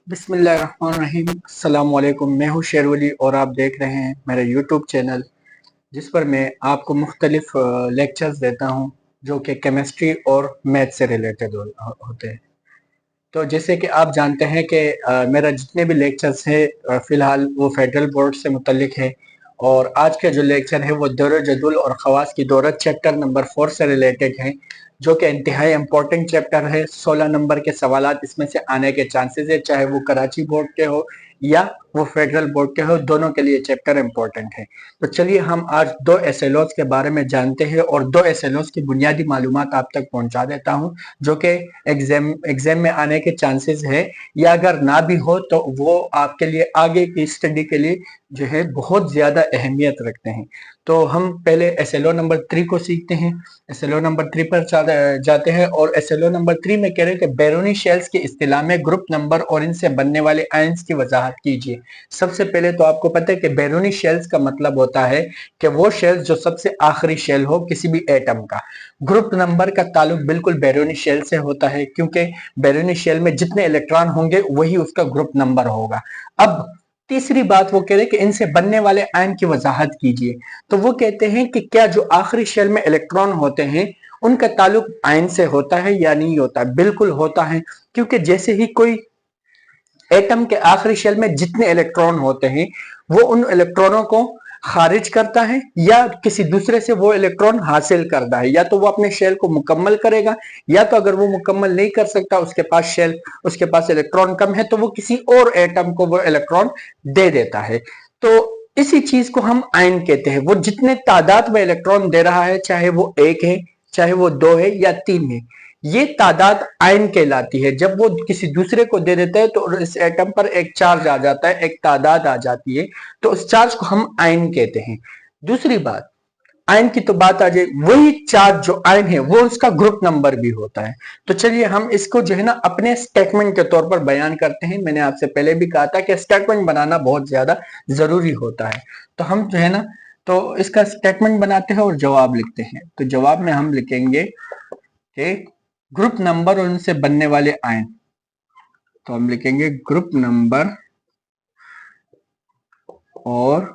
बिस्मिल्लाहिर्रहमानिर्रहीम। अस्सलाम वालेकुम। मैं हूँ शेरवली और आप देख रहे हैं मेरा यूट्यूब चैनल, जिस पर मैं आपको मुख्तलिफ लेक्चर्स देता हूँ जो कि केमिस्ट्री और मैथ से रिलेटेड होते हैं। तो जैसे कि आप जानते हैं कि मेरा जितने भी लेक्चर्स हैं फ़िलहाल वो फेडरल बोर्ड से मुतल्लिक है। और आज का जो लेक्चर है वो दौर जदुल और खवास की दौरत चैप्टर नंबर 4 से रिलेटेड है, जो कि इंतहाई इम्पोर्टेंट चैप्टर है। 16 नंबर के सवालात इसमें से आने के चांसेस है, चाहे वो कराची बोर्ड के हो या वो फेडरल बोर्ड के हो, दोनों के लिए चैप्टर इम्पोर्टेंट है। तो चलिए हम आज दो एसएलओस के बारे में जानते हैं और दो एसएलओस की बुनियादी मालूमात आप तक पहुंचा देता हूं, जो कि एग्जाम एग्जाम में आने के चांसेस है, या अगर ना भी हो तो वो आपके लिए आगे की स्टडी के लिए जो है बहुत ज्यादा अहमियत रखते हैं। तो हम पहले एसएलओ नंबर 3 को सीखते हैं। एसएलओ नंबर 3 पर जाते हैं और एसएलओ नंबर 3 में कह रहे हैं कि बैरूनी शेल्स की इस्तिलाह में ग्रुप नंबर और इनसे बनने वाले आयंस की वजाहत कीजिए। सबसे पहले तो आपको पता है कि बैरूनी शेल्स का मतलब होता है कि वो शेल्स जो सबसे आखिरी शेल हो किसी भी एटम का। ग्रुप नंबर का ताल्लुक बिल्कुल बैरूनी शेल से होता है, क्योंकि बैरूनी शेल में जितने इलेक्ट्रॉन होंगे वही उसका ग्रुप नंबर होगा। अब तीसरी बात वो कह रहे हैं कि इनसे बनने वाले आयन की वजाहत कीजिए। तो वो कहते हैं कि क्या जो आखिरी शेल में इलेक्ट्रॉन होते हैं उनका ताल्लुक आयन से होता है या नहीं होता? बिल्कुल होता है, क्योंकि जैसे ही कोई एटम के आखिरी शेल में जितने इलेक्ट्रॉन होते हैं वो उन इलेक्ट्रॉनों को खारिज करता है या किसी दूसरे से वो इलेक्ट्रॉन हासिल करता है। या तो वो अपने शेल को मुकम्मल करेगा, या तो अगर वो मुकम्मल नहीं कर सकता, उसके पास इलेक्ट्रॉन कम है, तो वो किसी और एटम को वो इलेक्ट्रॉन दे देता है। तो इसी चीज को हम आयन कहते हैं। वो जितने तादाद में इलेक्ट्रॉन दे रहा है, चाहे वो एक है, चाहे वो दो है या तीन है, ये तादाद आयन कहलाती है। जब वो किसी दूसरे को दे देता है तो इस एटम पर एक चार्ज आ जाता है, एक तादाद आ जाती है, तो उस चार्ज को हम आयन कहते हैं। दूसरी बात, आयन की तो बात आ जाए, वही चार्ज जो आयन है वो उसका ग्रुप नंबर भी होता है। तो चलिए हम इसको जो है ना अपने स्टेटमेंट के तौर पर बयान करते हैं। मैंने आपसे पहले भी कहा था कि स्टेटमेंट बनाना बहुत ज्यादा जरूरी होता है। तो हम जो है ना, तो इसका स्टेटमेंट बनाते हैं और जवाब लिखते हैं। तो जवाब में हम लिखेंगे कि ग्रुप नंबर और उनसे बनने वाले आयन। तो हम लिखेंगे ग्रुप नंबर और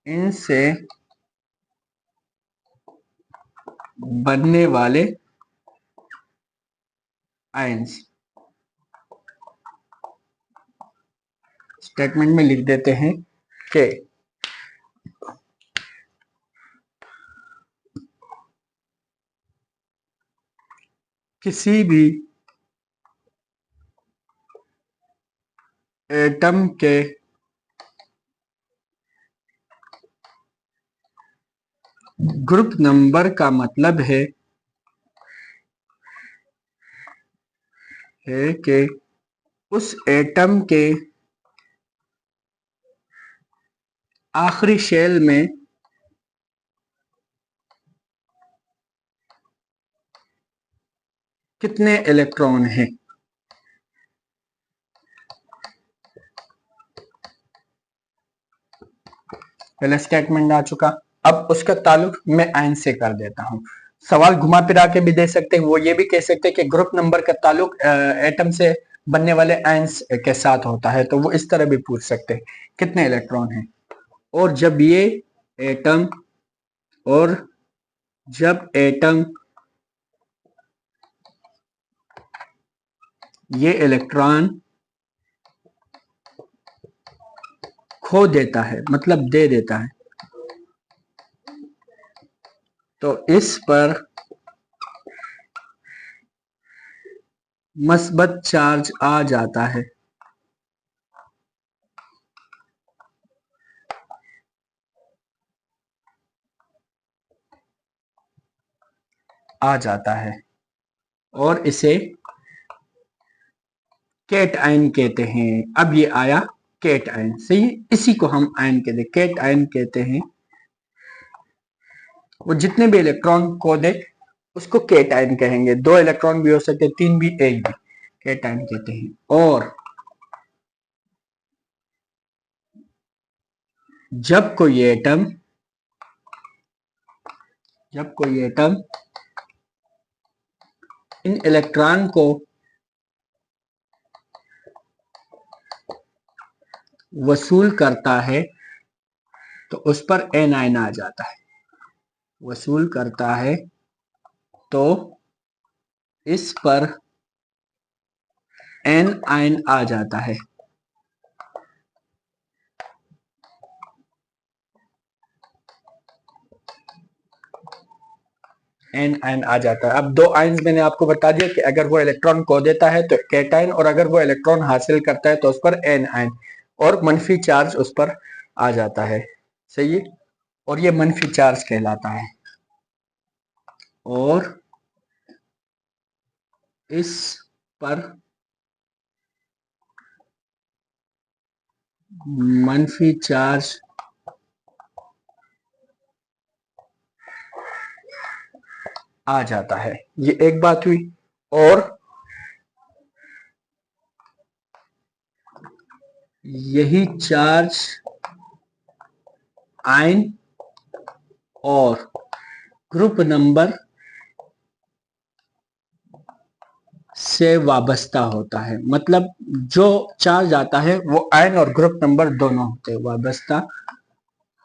इनसे बनने वाले आयंस। स्टेटमेंट में लिख देते हैं कि किसी भी एटम के ग्रुप नंबर का मतलब है कि उस एटम के आखिरी शेल में कितने इलेक्ट्रॉन हैं। पहले स्टेटमेंट आ चुका। अब उसका ताल्लुक मैं आयन से कर देता हूं। सवाल घुमा फिरा के भी दे सकते हैं, वो ये भी कह सकते हैं कि ग्रुप नंबर का ताल्लुक एटम से बनने वाले आयंस के साथ होता है, तो वो इस तरह भी पूछ सकते हैं कितने इलेक्ट्रॉन हैं। और एटम और जब एटम ये इलेक्ट्रॉन खो देता है, मतलब दे देता है, तो इस पर मस्बत चार्ज आ जाता है। आ जाता है और इसे केट आयन कहते हैं। अब ये आया केट आयन, सही है? इसी को हम आयन कहते हैं, केट आयन कहते हैं। वो जितने भी इलेक्ट्रॉन को दे उसको केट आयन कहेंगे। दो इलेक्ट्रॉन भी हो सकते, तीन भी, एक भी, केट आयन कहते हैं। और जब कोई एटम इन इलेक्ट्रॉन को वसूल करता है तो उस पर एन आयन आ जाता है। वसूल करता है तो इस पर एन आयन आ जाता है। एन आयन आ जाता है। अब दो आयन्स मैंने आपको बता दिया कि अगर वो इलेक्ट्रॉन खो देता है तो कैटायन, और अगर वो इलेक्ट्रॉन हासिल करता है तो उस पर एन आयन और मनफी चार्ज उस पर आ जाता है। सही है, और ये मनफी चार्ज कहलाता है। और इस पर मनफी चार्ज आ जाता है। ये एक बात हुई। और यही चार्ज आयन और ग्रुप नंबर से वाबस्ता होता है। मतलब जो चार्ज आता है वो आयन और ग्रुप नंबर दोनों होते वाबस्ता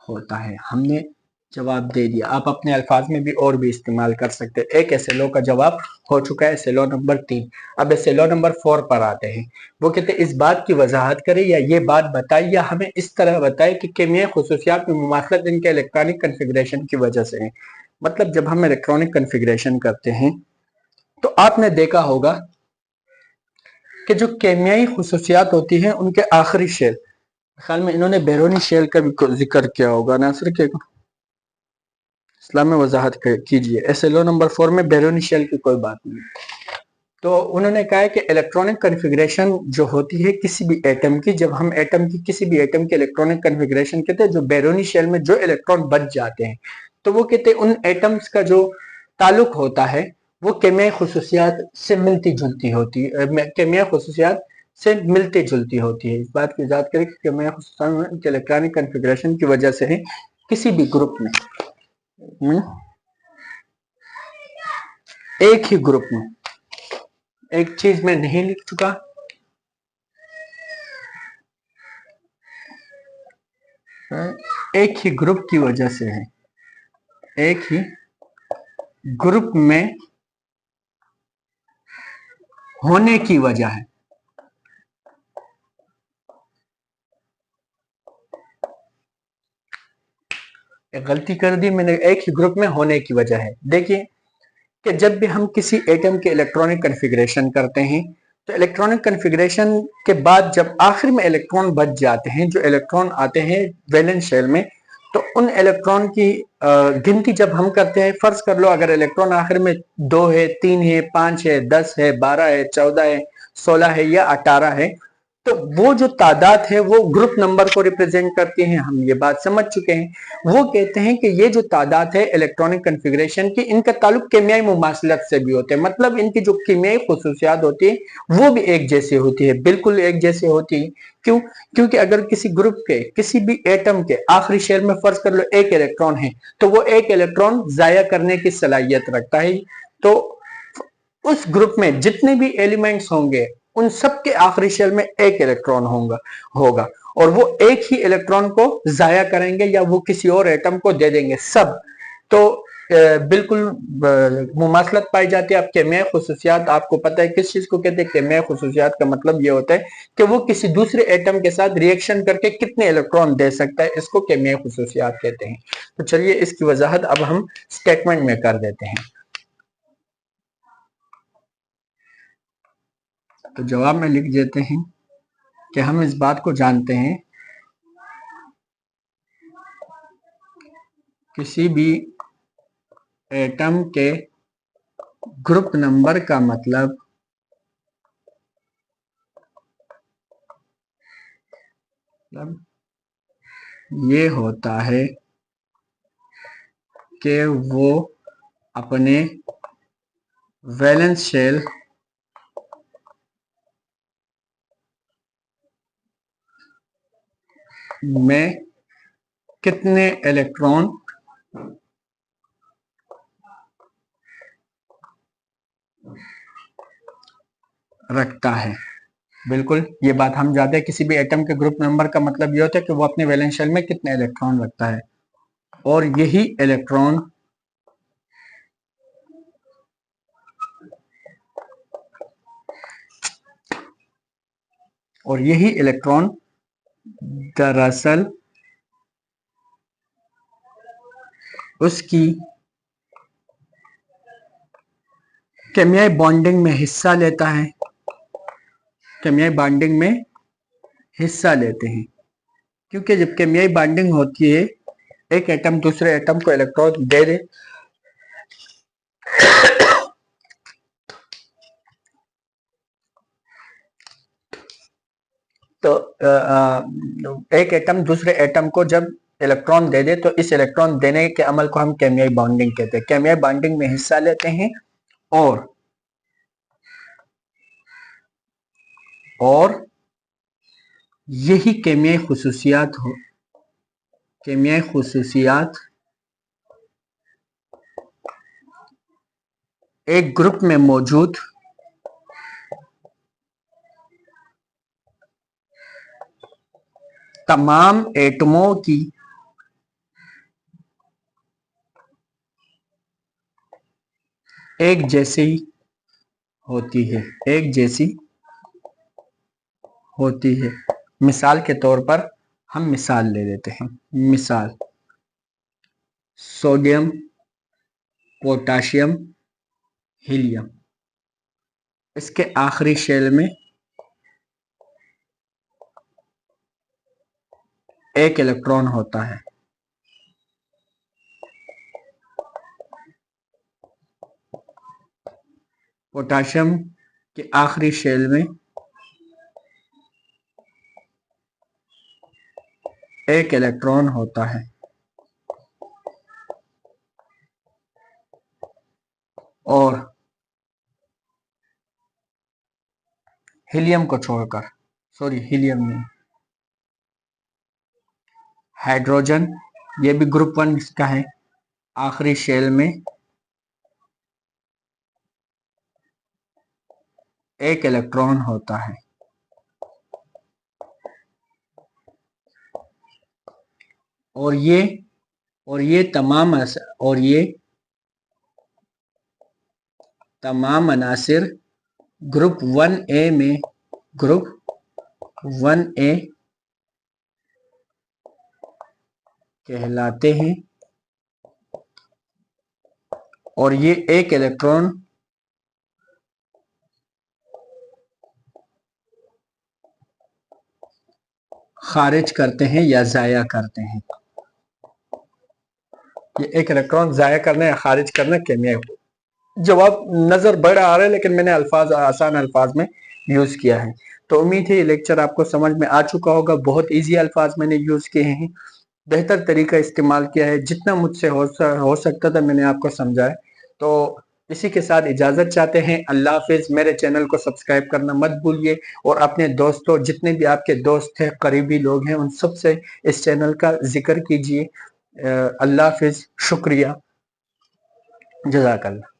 होता है। हमने जवाब दे दिया। आप अपने अल्फाज में भी और भी इस्तेमाल कर सकते हैं। एक एसएलओ का जवाब हो चुका है, एसएलओ नंबर 3। अब एसएलओ नंबर 4 पर आते हैं। वो कहते हैं इस बात की वजाहत करें या ये बात बताए या हमें इस तरह बताए कि केमियाई खुसूसियात में मुमासलत इनके इलेक्ट्रॉनिक कन्फिग्रेशन की वजह से है। मतलब जब हम इलेक्ट्रॉनिक कन्फिग्रेशन करते हैं तो आपने देखा होगा कि जो केमियाई खुसूसियात होती हैं उनके आखिरी शेल, ख्याल में इन्होंने बैरूनी शेल का भी जिक्र किया होगा नासिर के इस्लाम में वजाहत कीजिए। एसएलओ नंबर 4 में बैरूनी शेल की कोई बात नहीं। तो उन्होंने कहा है कि इलेक्ट्रॉनिक कन्फिग्रेशन जो होती है किसी भी एटम की, जब हम एटम की किसी भी एटम की इलेक्ट्रॉनिक कन्फिग्रेशन कहते हैं, जो बैरूनी शेल में जो इलेक्ट्रॉन बच जाते हैं, तो वो कहते हैं उन एटम्स का जो ताल्लुक होता है वो केमियाई खुसूसियात से मिलती जुलती होती है, केमियाई खुसूसियात से मिलती जुलती होती है। इस बात की वजाहत करें कि केमियाई खुसूसियात इलेक्ट्रॉनिक कन्फिग्रेशन की वजह से है किसी भी ग्रुप में, एक ही ग्रुप में। एक चीज मैं नहीं लिख चुका, एक ही ग्रुप की वजह से है, एक ही ग्रुप में होने की वजह है। एक गलती कर दी मैंने, एक ही ग्रुप में होने की वजह है। देखिए कि जब भी हम किसी एटम के इलेक्ट्रॉनिक कन्फिग्रेशन करते हैं तो इलेक्ट्रॉनिक कन्फिग्रेशन के बाद जब आखिर में इलेक्ट्रॉन बच जाते हैं, जो इलेक्ट्रॉन आते हैं वैलेंस शेल में, तो उन इलेक्ट्रॉन की गिनती जब हम करते हैं, फर्ज कर लो अगर इलेक्ट्रॉन आखिर में 2 है, 3 है, 5 है, 10 है, 12 है, 14 है, 16 है या 18 है, तो वो जो तादाद है वो ग्रुप नंबर को रिप्रेजेंट करती है। हम ये बात समझ चुके हैं। वो कहते हैं कि ये जो तादाद है इलेक्ट्रॉनिक कन्फिग्रेशन की, इनका ताल्लुक केमियाई मुमासलत से भी होते हैं। मतलब इनकी जो कीमियाई खुसूसियात होती है वो भी एक जैसी होती है, बिल्कुल एक जैसी होती है। क्यों? क्योंकि अगर किसी ग्रुप के किसी भी एटम के आखिरी शेल में फर्ज कर लो एक इलेक्ट्रॉन है, तो वो एक इलेक्ट्रॉन जाया करने की सलाहियत रखता है। तो उस ग्रुप में जितने भी एलिमेंट्स होंगे उन सब के आखिरी शेल में एक इलेक्ट्रॉन होगा और वो एक ही इलेक्ट्रॉन को जाया करेंगे या वो किसी और एटम को दे देंगे सब। तो बिल्कुल मुमासलत पाई जाती है। अब केमियाई खुसूसियात आपको पता है किस चीज को कहते हैं। केमियाई खुसूसियात का मतलब ये होता है कि वो किसी दूसरे एटम के साथ रिएक्शन करके कितने इलेक्ट्रॉन दे सकता है, इसको केमियाई खुसूसियात कहते हैं। तो चलिए इसकी वजाहत अब हम स्टेटमेंट में कर देते हैं। तो जवाब में लिख देते हैं कि हम इस बात को जानते हैं, किसी भी एटम के ग्रुप नंबर का मतलब ये होता है कि वो अपने वैलेंस शेल में कितने इलेक्ट्रॉन रखता है। बिल्कुल, ये बात हम जानते हैं। किसी भी एटम के ग्रुप नंबर का मतलब ये होता है कि वो अपने वैलेंस शेल में कितने इलेक्ट्रॉन रखता है, और यही इलेक्ट्रॉन दरअसल उसकी केमियाई बॉन्डिंग में हिस्सा लेता है, केमियाई बॉन्डिंग में हिस्सा लेते हैं। क्योंकि जब केमियाई बॉन्डिंग होती है, एक एटम दूसरे एटम को इलेक्ट्रॉन दे दे, तो एक एटम दूसरे एटम को जब इलेक्ट्रॉन दे दे, तो इस इलेक्ट्रॉन देने के अमल को हम केमियाई बॉन्डिंग कहते हैं। केमियाई बॉन्डिंग में हिस्सा लेते हैं, और यही केमियाई खुसूसियात एक ग्रुप में मौजूद तमाम एटमों की एक जैसी होती है। मिसाल के तौर पर हम मिसाल ले लेते हैं। मिसाल, सोडियम, पोटाशियम, हीलियम। इसके आखिरी शेल में एक इलेक्ट्रॉन होता है। पोटाशियम के आखिरी शेल में एक इलेक्ट्रॉन होता है, और हीलियम को छोड़कर, हीलियम नहीं, हाइड्रोजन, ये भी ग्रुप 1 का है, आखिरी शेल में एक इलेक्ट्रॉन होता है। और ये तमाम अनासिर ग्रुप 1A कहलाते हैं, और ये एक इलेक्ट्रॉन खारिज करते हैं या जाया करते हैं। ये एक इलेक्ट्रॉन जाया करना या खारिज करना केमियाई। जवाब नजर बड़ा आ रहा है, लेकिन मैंने आसान अल्फाज में यूज किया है। तो उम्मीद है ये लेक्चर आपको समझ में आ चुका होगा। बहुत इजी अल्फाज मैंने यूज किए हैं, बेहतर तरीका इस्तेमाल किया है, जितना मुझसे हो सकता था मैंने आपको समझाया। तो इसी के साथ इजाजत चाहते हैं। अल्लाह हाफिज। मेरे चैनल को सब्सक्राइब करना मत भूलिए, और अपने दोस्तों, जितने भी आपके दोस्त हैं, करीबी लोग हैं, उन सब से इस चैनल का जिक्र कीजिए। अल्लाह हाफिज। शुक्रिया। जज़ाकल्लाह।